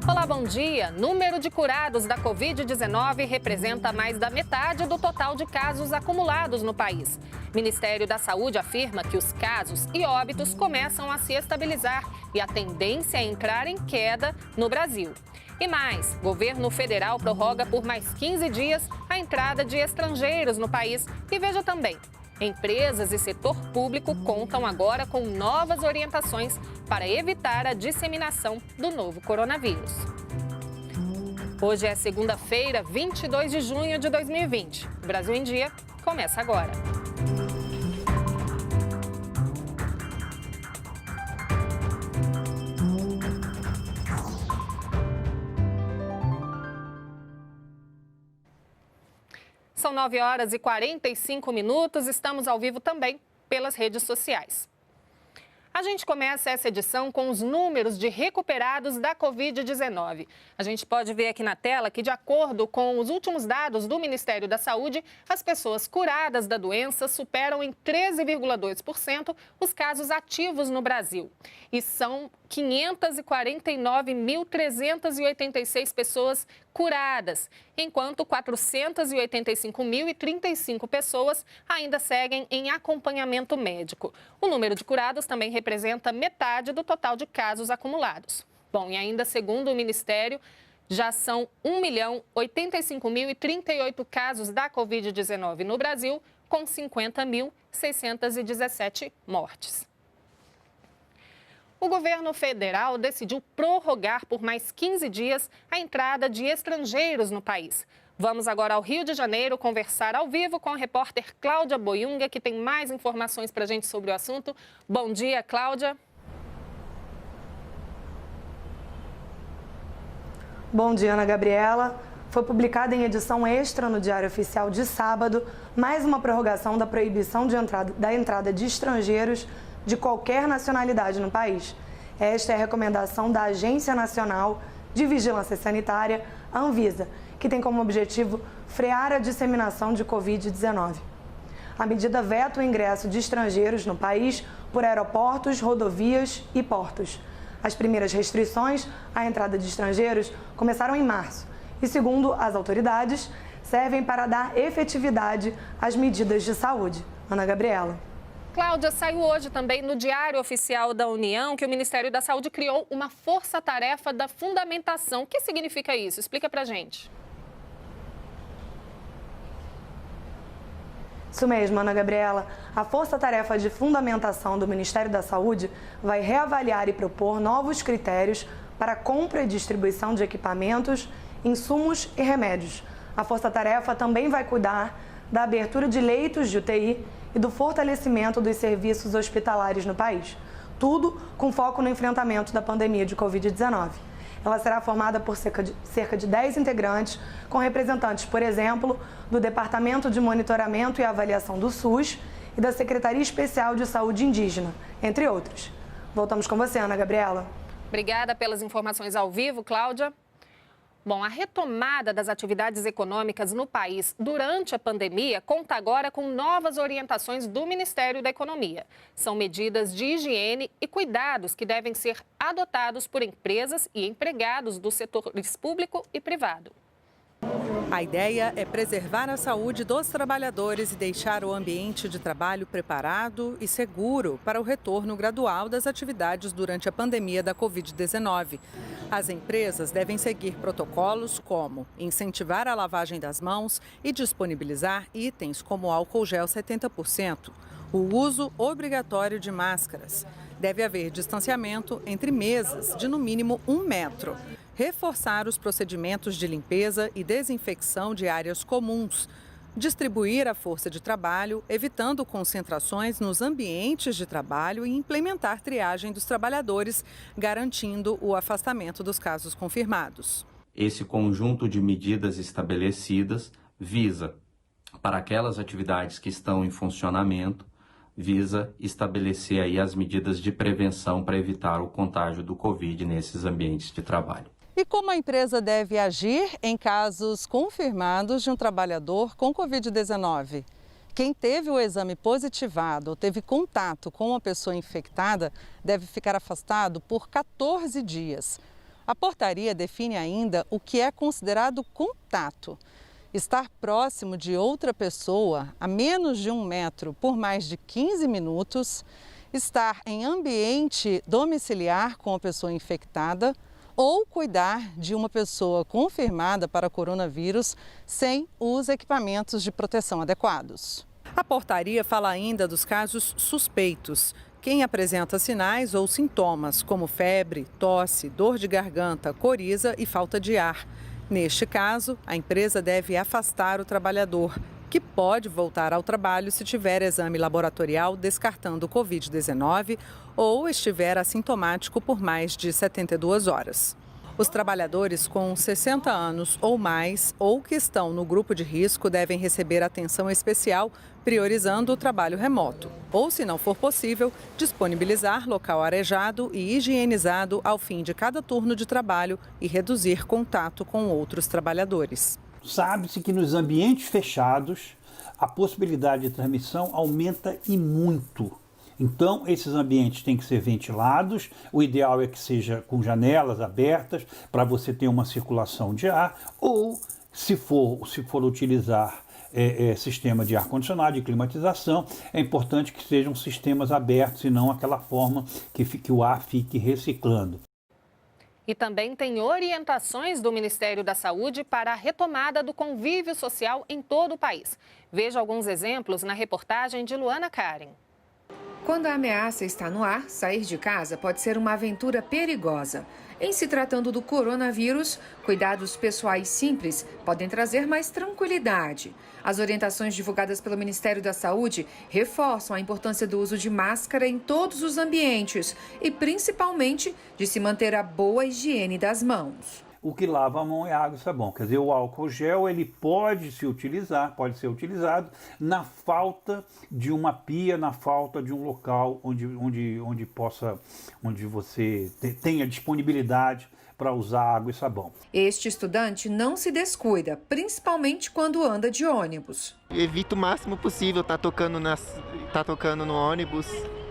Olá, bom dia. Número de curados da Covid-19 representa mais da metade do total de casos acumulados no país. O Ministério da Saúde afirma que os casos e óbitos começam a se estabilizar e a tendência é entrar em queda no Brasil. E mais, o governo federal prorroga por mais 15 dias a entrada de estrangeiros no país. E veja também, empresas e setor público contam agora com novas orientações para evitar a disseminação do novo coronavírus. Hoje é segunda-feira, 22 de junho de 2020. O Brasil em Dia começa agora. São 9 horas e 45 minutos, estamos ao vivo também pelas redes sociais. A gente começa essa edição com os números de recuperados da Covid-19. A gente pode ver aqui na tela que, de acordo com os últimos dados do Ministério da Saúde, as pessoas curadas da doença superam em 13,2% os casos ativos no Brasil. E são 549.386 pessoas curadas, enquanto 485.035 pessoas ainda seguem em acompanhamento médico. O número de curados também representa metade do total de casos acumulados. Bom, e ainda segundo o Ministério, já são 1.085.038 casos da Covid-19 no Brasil, com 50.617 mortes. O governo federal decidiu prorrogar por mais 15 dias a entrada de estrangeiros no país. Vamos agora ao Rio de Janeiro conversar ao vivo com a repórter Cláudia Boiunga, que tem mais informações para a gente sobre o assunto. Bom dia, Cláudia. Bom dia, Ana Gabriela. Foi publicada em edição extra no Diário Oficial de sábado mais uma prorrogação da proibição da entrada de estrangeiros de qualquer nacionalidade no país. Esta é a recomendação da Agência Nacional de Vigilância Sanitária, a Anvisa, que tem como objetivo frear a disseminação de Covid-19. A medida veta o ingresso de estrangeiros no país por aeroportos, rodovias e portos. As primeiras restrições à entrada de estrangeiros começaram em março e, segundo as autoridades, servem para dar efetividade às medidas de saúde. Ana Gabriela. Cláudia, saiu hoje também no Diário Oficial da União que o Ministério da Saúde criou uma força-tarefa da fundamentação. O que significa isso? Explica pra gente. Isso mesmo, Ana Gabriela. A Força-Tarefa de Fundamentação do Ministério da Saúde vai reavaliar e propor novos critérios para a compra e distribuição de equipamentos, insumos e remédios. A Força-Tarefa também vai cuidar da abertura de leitos de UTI e do fortalecimento dos serviços hospitalares no país. Tudo com foco no enfrentamento da pandemia de Covid-19. Ela será formada por cerca de 10 integrantes, com representantes, por exemplo, do Departamento de Monitoramento e Avaliação do SUS e da Secretaria Especial de Saúde Indígena, entre outros. Voltamos com você, Ana Gabriela. Obrigada pelas informações ao vivo, Cláudia. Bom, a retomada das atividades econômicas no país durante a pandemia conta agora com novas orientações do Ministério da Economia. São medidas de higiene e cuidados que devem ser adotados por empresas e empregados dos setores público e privado. A ideia é preservar a saúde dos trabalhadores e deixar o ambiente de trabalho preparado e seguro para o retorno gradual das atividades durante a pandemia da Covid-19. As empresas devem seguir protocolos como incentivar a lavagem das mãos e disponibilizar itens como álcool gel 70%, o uso obrigatório de máscaras. Deve haver distanciamento entre mesas de no mínimo 1 metro. Reforçar os procedimentos de limpeza e desinfecção de áreas comuns. Distribuir a força de trabalho, evitando concentrações nos ambientes de trabalho e implementar triagem dos trabalhadores, garantindo o afastamento dos casos confirmados. Esse conjunto de medidas estabelecidas visa, para aquelas atividades que estão em funcionamento, visa estabelecer aí as medidas de prevenção para evitar o contágio do Covid nesses ambientes de trabalho. E como a empresa deve agir em casos confirmados de um trabalhador com Covid-19? Quem teve o exame positivado ou teve contato com uma pessoa infectada deve ficar afastado por 14 dias. A portaria define ainda o que é considerado contato. Estar próximo de outra pessoa a menos de 1 metro por mais de 15 minutos, estar em ambiente domiciliar com a pessoa infectada ou cuidar de uma pessoa confirmada para coronavírus sem os equipamentos de proteção adequados. A portaria fala ainda dos casos suspeitos. Quem apresenta sinais ou sintomas como febre, tosse, dor de garganta, coriza e falta de ar. Neste caso, a empresa deve afastar o trabalhador, que pode voltar ao trabalho se tiver exame laboratorial descartando o Covid-19 ou estiver assintomático por mais de 72 horas. Os trabalhadores com 60 anos ou mais ou que estão no grupo de risco devem receber atenção especial, priorizando o trabalho remoto. Ou, se não for possível, disponibilizar local arejado e higienizado ao fim de cada turno de trabalho e reduzir contato com outros trabalhadores. Sabe-se que nos ambientes fechados a possibilidade de transmissão aumenta e muito. Então, esses ambientes têm que ser ventilados, o ideal é que seja com janelas abertas para você ter uma circulação de ar, ou se for utilizar sistema de ar-condicionado, de climatização, é importante que sejam sistemas abertos e não aquela forma que o ar fique reciclando. E também tem orientações do Ministério da Saúde para a retomada do convívio social em todo o país. Veja alguns exemplos na reportagem de Luana Karen. Quando a ameaça está no ar, sair de casa pode ser uma aventura perigosa. Em se tratando do coronavírus, cuidados pessoais simples podem trazer mais tranquilidade. As orientações divulgadas pelo Ministério da Saúde reforçam a importância do uso de máscara em todos os ambientes e, principalmente, de se manter a boa higiene das mãos. O que lava a mão é água e sabão. Quer dizer, o álcool gel ele pode ser utilizado na falta de uma pia, na falta de um local onde você tenha disponibilidade para usar água e sabão. Este estudante não se descuida, principalmente quando anda de ônibus. Evito o máximo possível tá tocando no ônibus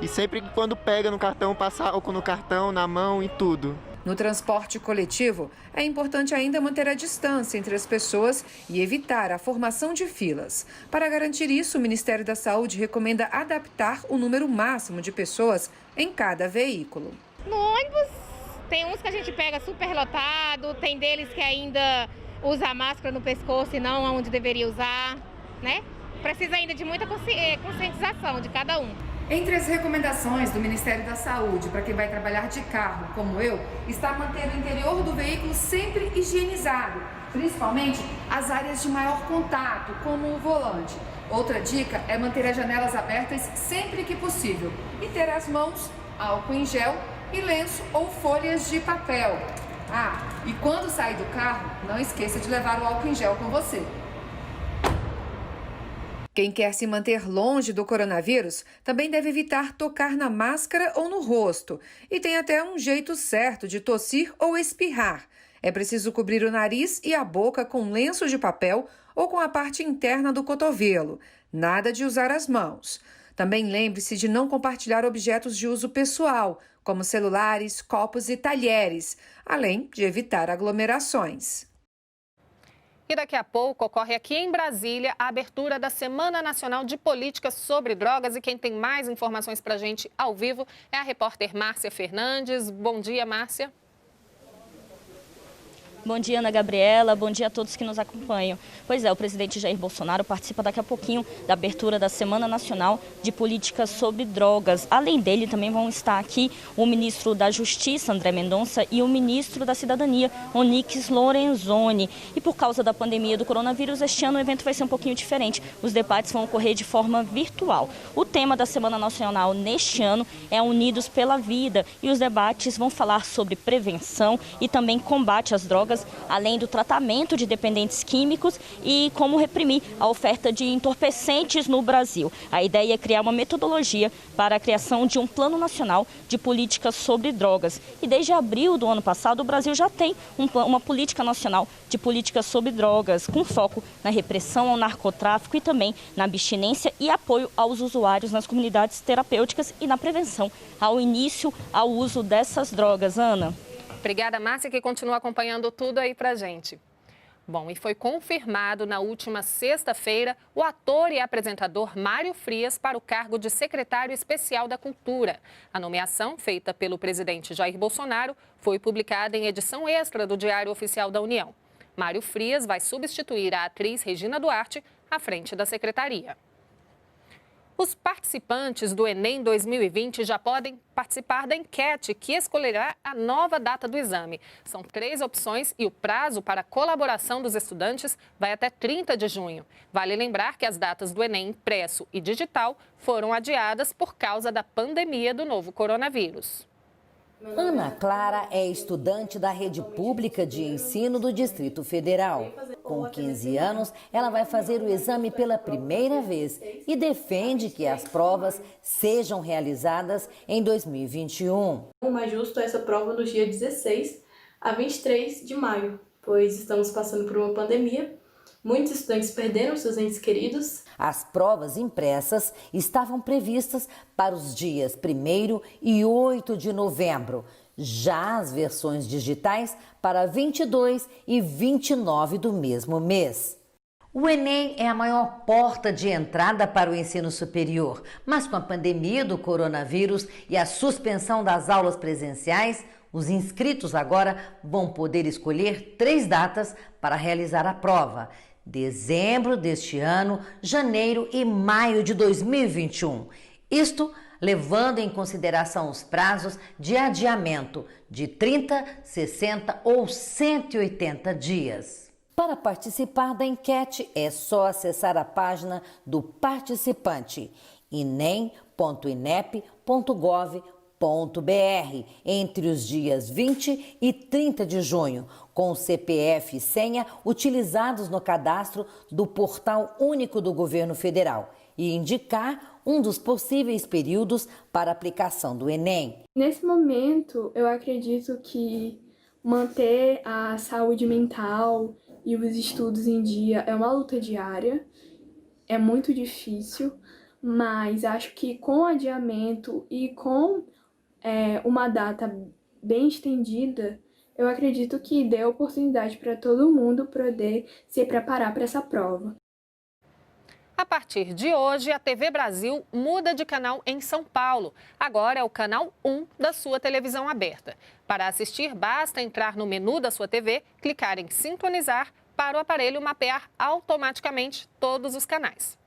e sempre quando pega no cartão, passar álcool no cartão, na mão e tudo. No transporte coletivo, é importante ainda manter a distância entre as pessoas e evitar a formação de filas. Para garantir isso, o Ministério da Saúde recomenda adaptar o número máximo de pessoas em cada veículo. No ônibus, tem uns que a gente pega super lotado, tem deles que ainda usa máscara no pescoço e não onde deveria usar, né? Precisa ainda de muita conscientização de cada um. Entre as recomendações do Ministério da Saúde para quem vai trabalhar de carro, como eu, está manter o interior do veículo sempre higienizado, principalmente as áreas de maior contato, como o volante. Outra dica é manter as janelas abertas sempre que possível e ter as mãos, álcool em gel e lenço ou folhas de papel. E quando sair do carro, não esqueça de levar o álcool em gel com você. Quem quer se manter longe do coronavírus também deve evitar tocar na máscara ou no rosto. E tem até um jeito certo de tossir ou espirrar. É preciso cobrir o nariz e a boca com lenço de papel ou com a parte interna do cotovelo. Nada de usar as mãos. Também lembre-se de não compartilhar objetos de uso pessoal, como celulares, copos e talheres, além de evitar aglomerações. E daqui a pouco ocorre aqui em Brasília a abertura da Semana Nacional de Políticas sobre Drogas. E quem tem mais informações para a gente ao vivo é a repórter Márcia Fernandes. Bom dia, Márcia. Bom dia, Ana Gabriela. Bom dia a todos que nos acompanham. Pois é, o presidente Jair Bolsonaro participa daqui a pouquinho da abertura da Semana Nacional de Políticas sobre Drogas. Além dele, também vão estar aqui o ministro da Justiça, André Mendonça, e o ministro da Cidadania, Onyx Lorenzoni. E por causa da pandemia do coronavírus, este ano o evento vai ser um pouquinho diferente. Os debates vão ocorrer de forma virtual. O tema da Semana Nacional neste ano é Unidos pela Vida. E os debates vão falar sobre prevenção e também combate às drogas, além do tratamento de dependentes químicos e como reprimir a oferta de entorpecentes no Brasil. A ideia é criar uma metodologia para a criação de um plano nacional de políticas sobre drogas. E desde abril do ano passado, o Brasil já tem uma política nacional de políticas sobre drogas, com foco na repressão ao narcotráfico e também na abstinência e apoio aos usuários nas comunidades terapêuticas e na prevenção ao início ao uso dessas drogas. Ana? Obrigada, Márcia, que continua acompanhando tudo aí pra gente. Bom, e foi confirmado na última sexta-feira o ator e apresentador Mário Frias para o cargo de secretário especial da Cultura. A nomeação, feita pelo presidente Jair Bolsonaro, foi publicada em edição extra do Diário Oficial da União. Mário Frias vai substituir a atriz Regina Duarte à frente da secretaria. Os participantes do Enem 2020 já podem participar da enquete que escolherá a nova data do exame. São 3 opções e o prazo para a colaboração dos estudantes vai até 30 de junho. Vale lembrar que as datas do Enem impresso e digital foram adiadas por causa da pandemia do novo coronavírus. Ana Clara é estudante da rede pública de ensino do Distrito Federal. Com 15 anos, ela vai fazer o exame pela primeira vez e defende que as provas sejam realizadas em 2021. O mais justo é essa prova nos dias 16 a 23 de maio, pois estamos passando por uma pandemia. Muitos estudantes perderam seus entes queridos. As provas impressas estavam previstas para os dias 1º e 8 de novembro. Já as versões digitais para 22 e 29 do mesmo mês. O Enem é a maior porta de entrada para o ensino superior, mas com a pandemia do coronavírus e a suspensão das aulas presenciais, os inscritos agora vão poder escolher 3 datas para realizar a prova: dezembro deste ano, janeiro e maio de 2021. Isto levando em consideração os prazos de adiamento de 30, 60 ou 180 dias. Para participar da enquete, é só acessar a página do participante, inem.inep.gov.br, entre os dias 20 e 30 de junho, com o CPF e senha utilizados no cadastro do Portal Único do Governo Federal e indicar um dos possíveis períodos para aplicação do Enem. Nesse momento, eu acredito que manter a saúde mental e os estudos em dia é uma luta diária, é muito difícil, mas acho que com adiamento e com uma data bem estendida, eu acredito que dê oportunidade para todo mundo poder se preparar para essa prova. A partir de hoje, a TV Brasil muda de canal em São Paulo. Agora é o canal 1 da sua televisão aberta. Para assistir, basta entrar no menu da sua TV, clicar em sintonizar para o aparelho mapear automaticamente todos os canais.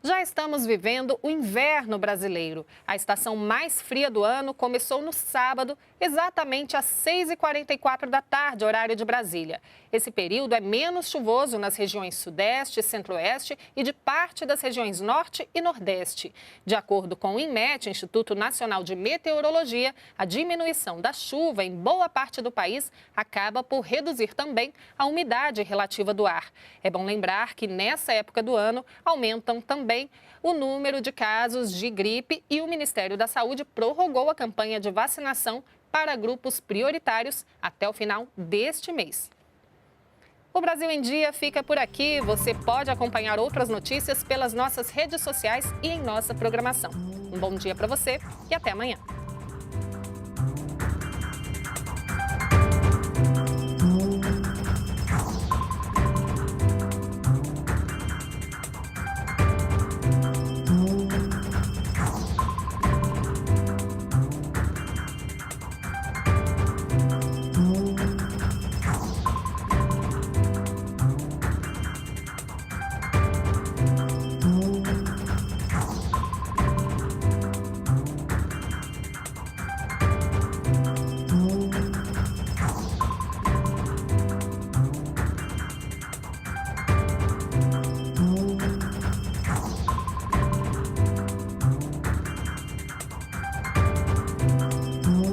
Já estamos vivendo o inverno brasileiro. A estação mais fria do ano começou no sábado, exatamente às 6h44 da tarde, horário de Brasília. Esse período é menos chuvoso nas regiões Sudeste, Centro-Oeste e de parte das regiões Norte e Nordeste. De acordo com o INMET, Instituto Nacional de Meteorologia, a diminuição da chuva em boa parte do país acaba por reduzir também a umidade relativa do ar. É bom lembrar que nessa época do ano aumentam também o número de casos de gripe e o Ministério da Saúde prorrogou a campanha de vacinação para grupos prioritários até o final deste mês. O Brasil em Dia fica por aqui. Você pode acompanhar outras notícias pelas nossas redes sociais e em nossa programação. Um bom dia para você e até amanhã.